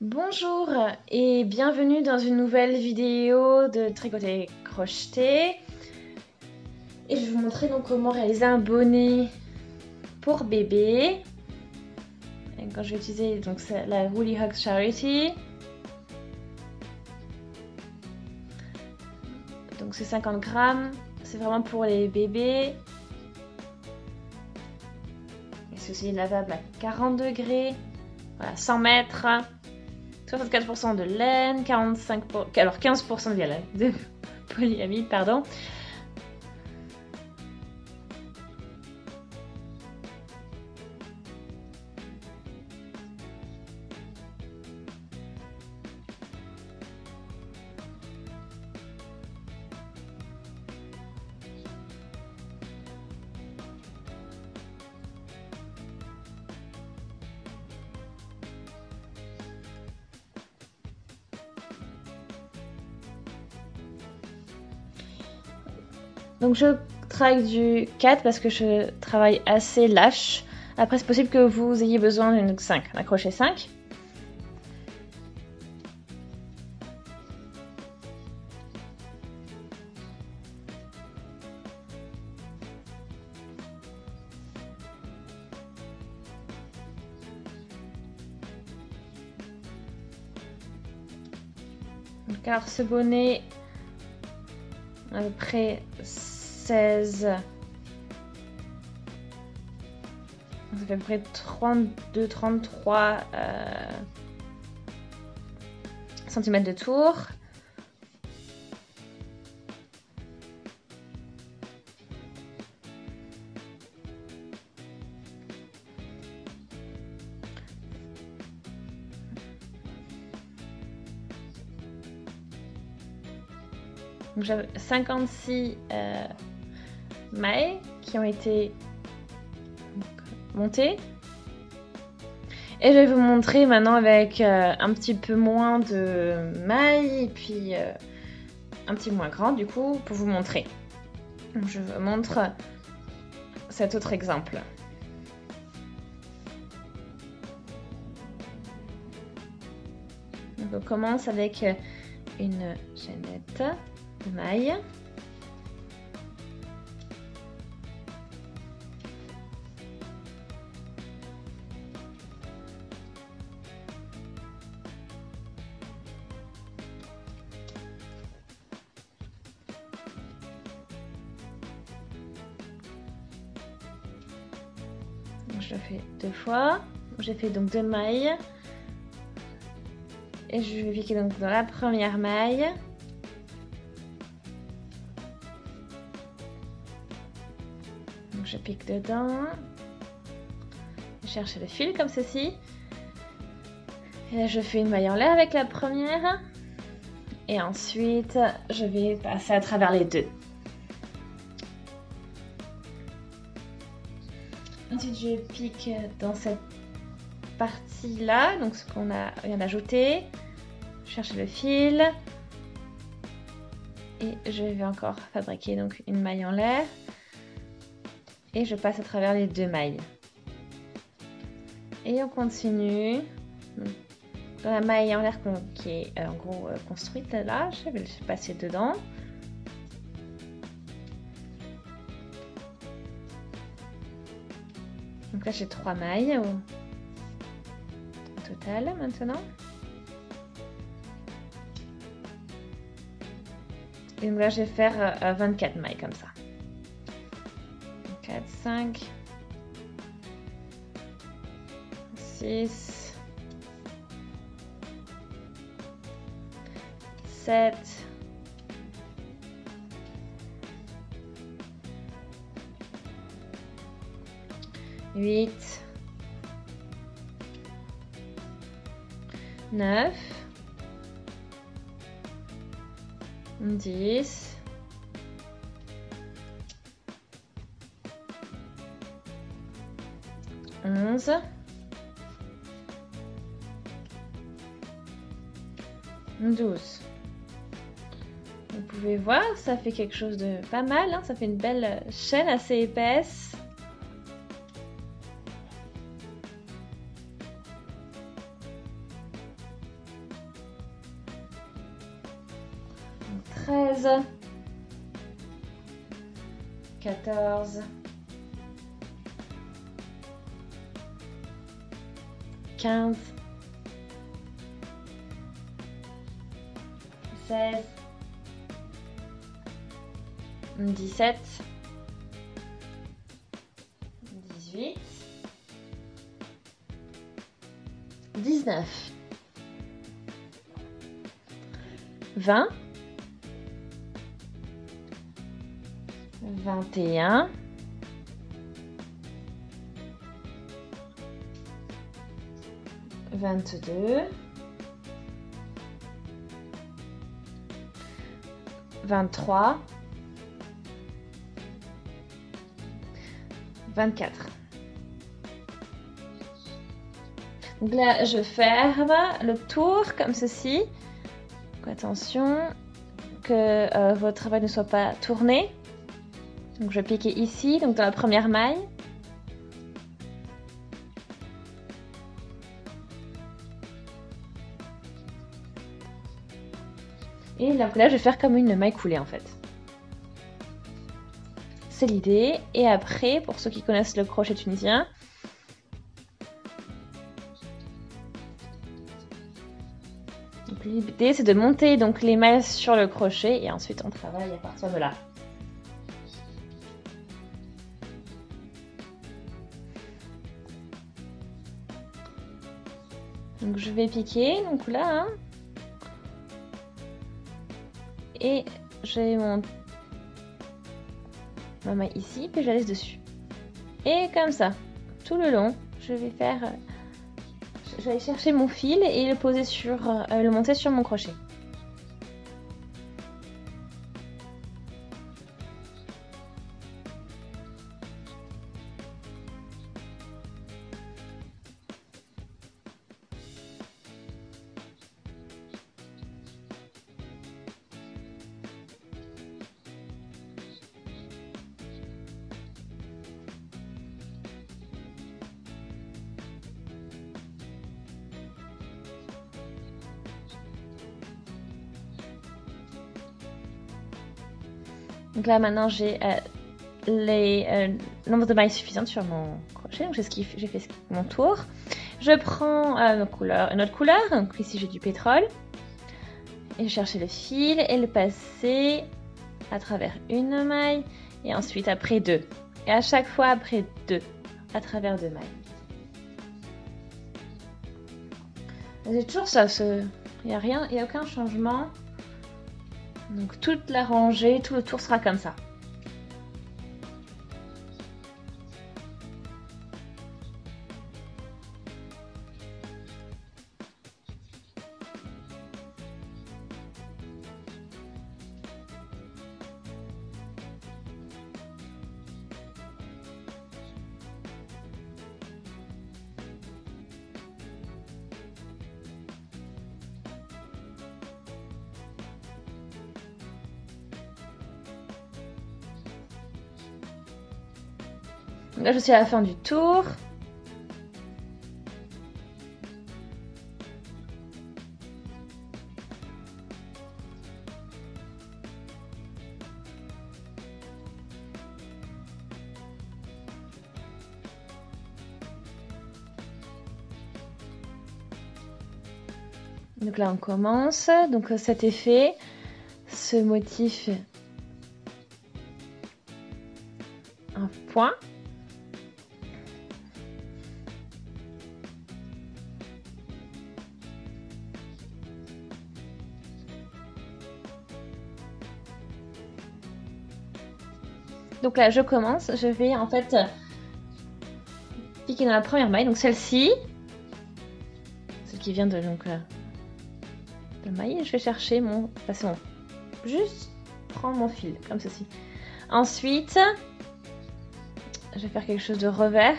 Bonjour et bienvenue dans une nouvelle vidéo de tricoter crocheter. Et je vais vous montrer donc comment réaliser un bonnet pour bébé. Et quand je vais utiliser donc la Woolly Hugs Charity. Donc c'est 50 grammes, c'est vraiment pour les bébés. Et c'est aussi lavable à 40 degrés, voilà, 100 mètres. 64% de laine, 15% de polyamide, pardon. Donc je travaille du 4 parce que je travaille assez lâche. Après c'est possible que vous ayez besoin d'une 5, un crochet 5. Donc, alors ce bonnet à peu près 16, ça fait à peu près 32-33 cm de tour. Donc j'avais 56 mailles qui ont été montées. Et je vais vous montrer maintenant avec un petit peu moins de mailles et puis un petit moins grand du coup pour vous montrer. Donc je vous montre cet autre exemple. Donc on commence avec une chaînette de mailles. Je le fais 2 fois. J'ai fait donc 2 mailles. Et je vais piquer donc dans la première maille. Donc je pique dedans. Je cherche le fil comme ceci. Et là je fais une maille en l'air avec la première. Et ensuite je vais passer à travers les deux. Ensuite je pique dans cette partie là, donc ce qu'on vient d'ajouter. Je cherche le fil. Et je vais encore fabriquer donc une maille en l'air. Et je passe à travers les deux mailles. Et on continue. Dans la maille en l'air qui est en gros construite là, je vais le passer dedans. Donc là j'ai 3 mailles au total maintenant. Et donc là je vais faire 24 mailles comme ça. 4, 5, 6, 7, 8, 9, 10, 11, 12. Vous pouvez voir, ça fait quelque chose de pas mal, hein, ça fait une belle chaîne assez épaisse. 13, 14, 15, 16, 17, 18, 19, 20, 21, 22, 23, 24. Donc là, je ferme le tour comme ceci. Donc attention que votre travail ne soit pas tourné. Donc je vais piquer ici, donc dans la première maille. Et donc là, je vais faire comme une maille coulée en fait. C'est l'idée. Et après, pour ceux qui connaissent le crochet tunisien, l'idée c'est de monter donc les mailles sur le crochet et ensuite on travaille à partir de là. Donc je vais piquer donc là hein, et j'ai ma maille ici puis je la laisse dessus et comme ça tout le long je vais faire. Je vais aller chercher mon fil et le poser sur, le monter sur mon crochet. Donc là maintenant j'ai le nombre de mailles suffisantes sur mon crochet, donc j'ai fait mon tour. Je prends une autre couleur, donc ici j'ai du pétrole, et je cherche le fil et le passer à travers une maille et ensuite après deux. Et à chaque fois après deux, à travers deux mailles. C'est toujours ça, il n'y a rien, il n'y a aucun changement. Donc toute la rangée, tout le tour sera comme ça. Donc là, je suis à la fin du tour. Donc là, on commence. Donc cet effet, ce motif, un point. Donc là, je commence. Je vais en fait piquer dans la première maille, donc celle-ci, celle qui vient de maille. Et je vais chercher juste prendre mon fil comme ceci. Ensuite, je vais faire quelque chose de revers.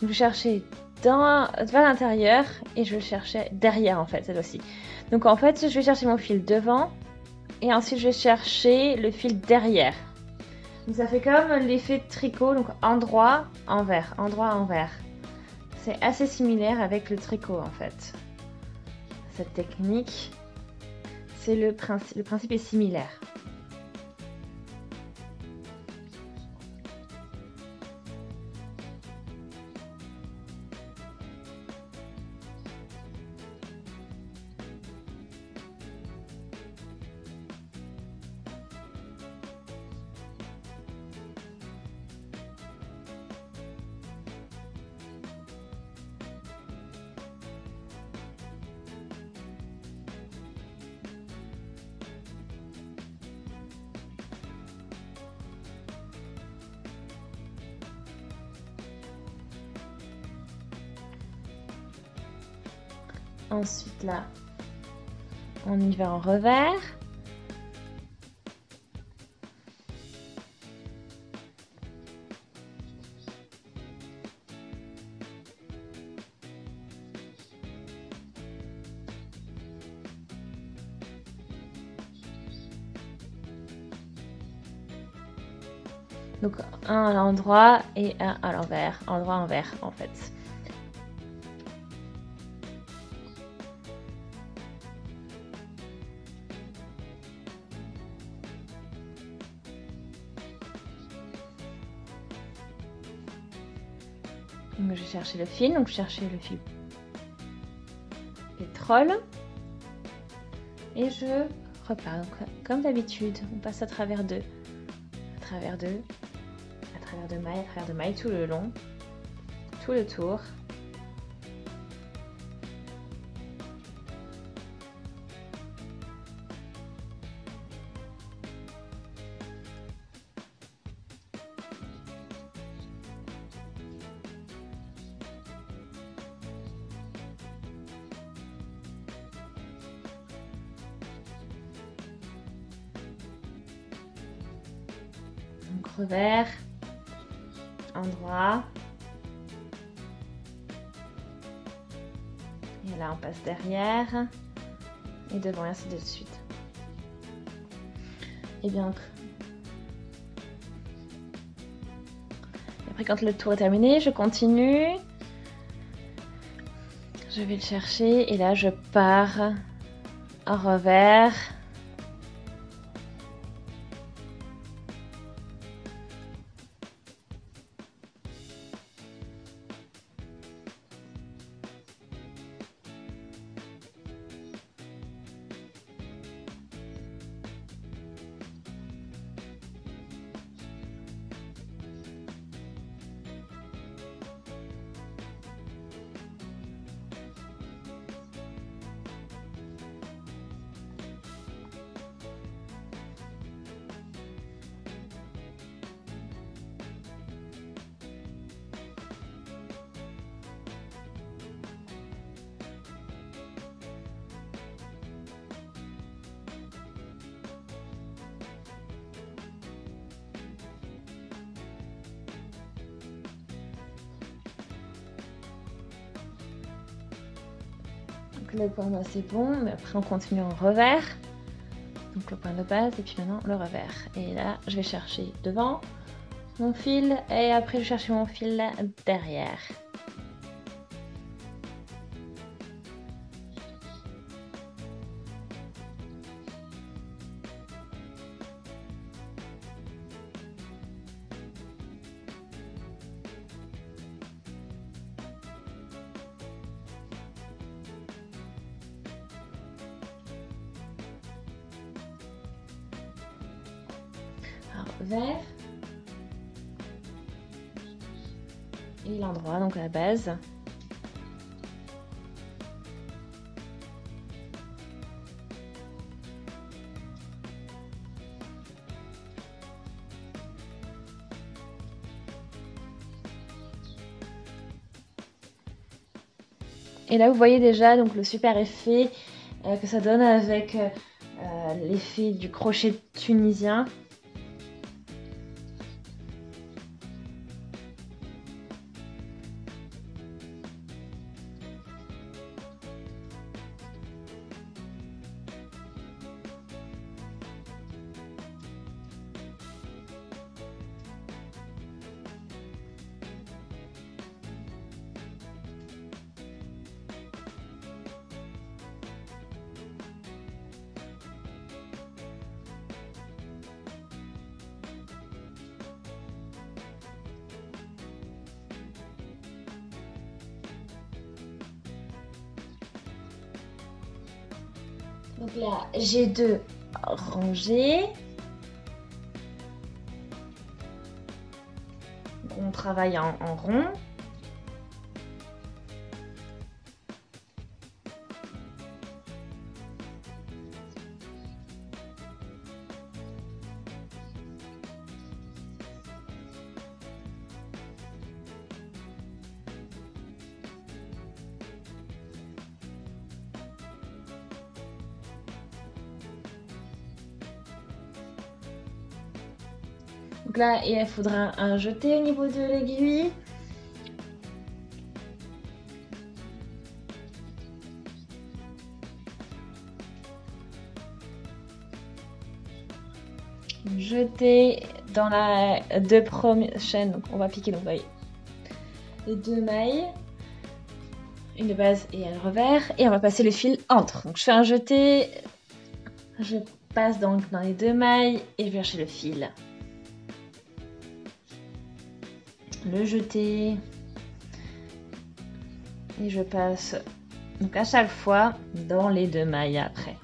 Je vais chercher vers l'intérieur et je vais le chercher derrière en fait cette fois-ci. Donc en fait, je vais chercher mon fil devant et ensuite je vais chercher le fil derrière. Donc ça fait comme l'effet de tricot, donc endroit, envers, endroit, envers. C'est assez similaire avec le tricot en fait. Cette technique, le principe est similaire. Ensuite là, on y va en revers. Donc un à l'endroit et un à l'envers, endroit envers en fait. Donc je vais chercher le fil, donc je cherchais le fil pétrole et je repars. Donc comme d'habitude, on passe à travers deux, à travers deux. À travers de mailles tout le long, tout le tour. Donc revers. Endroit. Et là on passe derrière et devant et ainsi de suite. Et bien après quand le tour est terminé, je continue. Je vais le chercher et là je pars en revers. Donc le point bas c'est bon, mais après on continue en revers. Donc le point de base et puis maintenant le revers. Et là je vais chercher devant mon fil et après je vais chercher mon fil derrière. Vert et l'endroit, donc la base. Et là vous voyez déjà donc le super effet que ça donne avec l'effet du crochet tunisien. Donc là, j'ai 2 rangées. On travaille en rond. Donc là, il faudra un jeté au niveau de l'aiguille. Jeter dans la deux premières chaînes. Donc on va piquer donc, les deux mailles. Une de base et un revers. Et on va passer le fil entre. Donc je fais un jeté. Je passe donc dans les deux mailles et je vais chercher le fil. Le jeter. Et je passe donc à chaque fois dans les deux mailles après.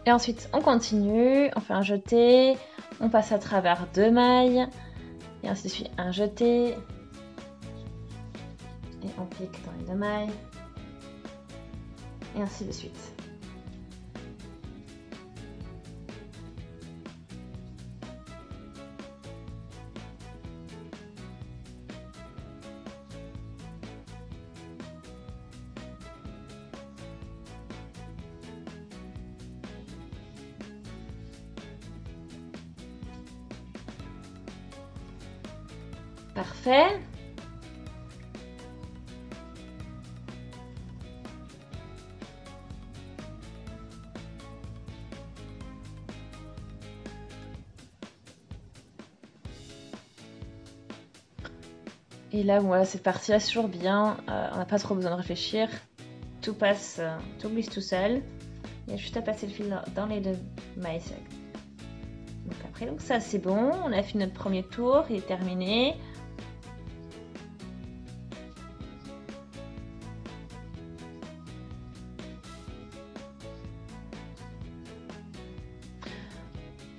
Et ensuite, on continue, on fait un jeté, on passe à travers deux mailles, et ainsi de suite, un jeté, et on pique dans les deux mailles, et ainsi de suite. Parfait. Et là, voilà, c'est parti, là c'est toujours bien. On n'a pas trop besoin de réfléchir. Tout passe, tout glisse tout seul. Il y a juste à passer le fil dans les deux mailles. Donc après, donc ça c'est bon. On a fait notre premier tour, il est terminé.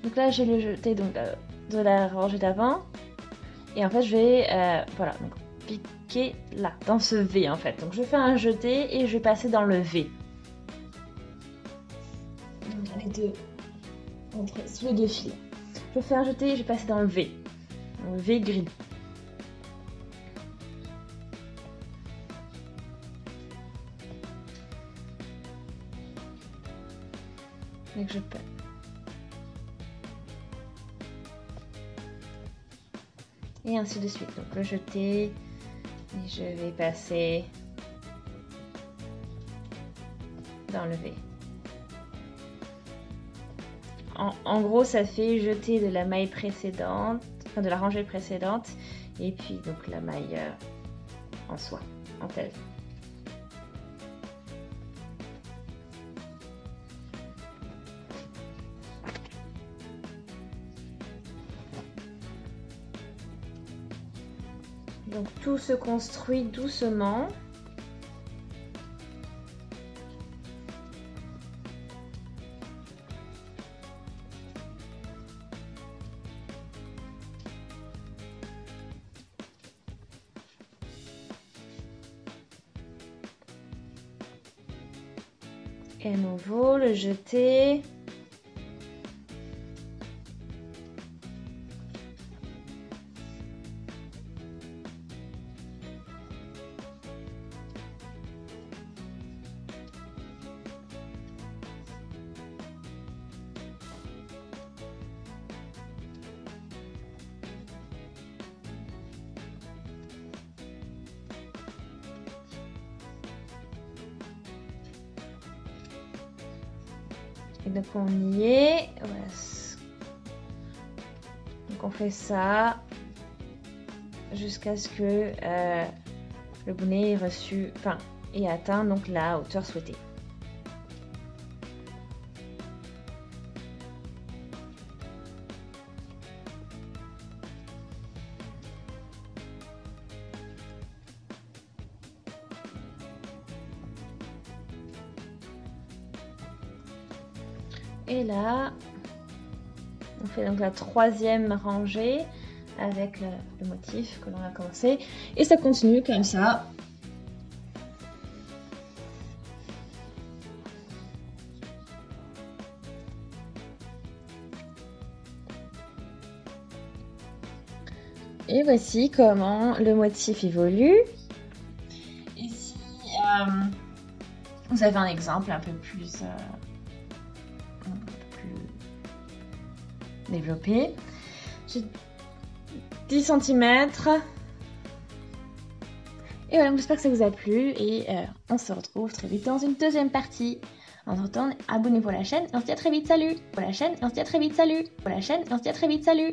Donc là, j'ai le jeté donc, de la rangée d'avant. Et en fait, je vais voilà, donc, piquer là, dans ce V en fait. Donc je fais un jeté et je vais passer dans le V. Donc dans les deux, sous les deux fils. Je fais un jeté et je vais passer dans le V. Donc, le V gris. Donc je peux. Et ainsi de suite. Donc le jeté, et je vais passer dans le V. En gros, ça fait jeter de la maille précédente, enfin de la rangée précédente, et puis donc la maille en soi, en telle. Donc tout se construit doucement. Et à nouveau, le jeter. Et donc on y est. Voilà. Donc on fait ça jusqu'à ce que le bonnet ait reçu, enfin, ait atteint donc la hauteur souhaitée. Et là, on fait donc la troisième rangée avec le motif que l'on a commencé. Et ça continue comme ça. Et voici comment le motif évolue. Ici, vous avez un exemple un peu plus développé. J'ai 10 cm. Et voilà, j'espère que ça vous a plu et on se retrouve très vite dans une deuxième partie. Entre-temps, abonnez-vous à la chaîne et on se dit à très vite, salut! Pour la chaîne et on se dit à très vite, salut! Pour la chaîne et on se dit à très vite, salut!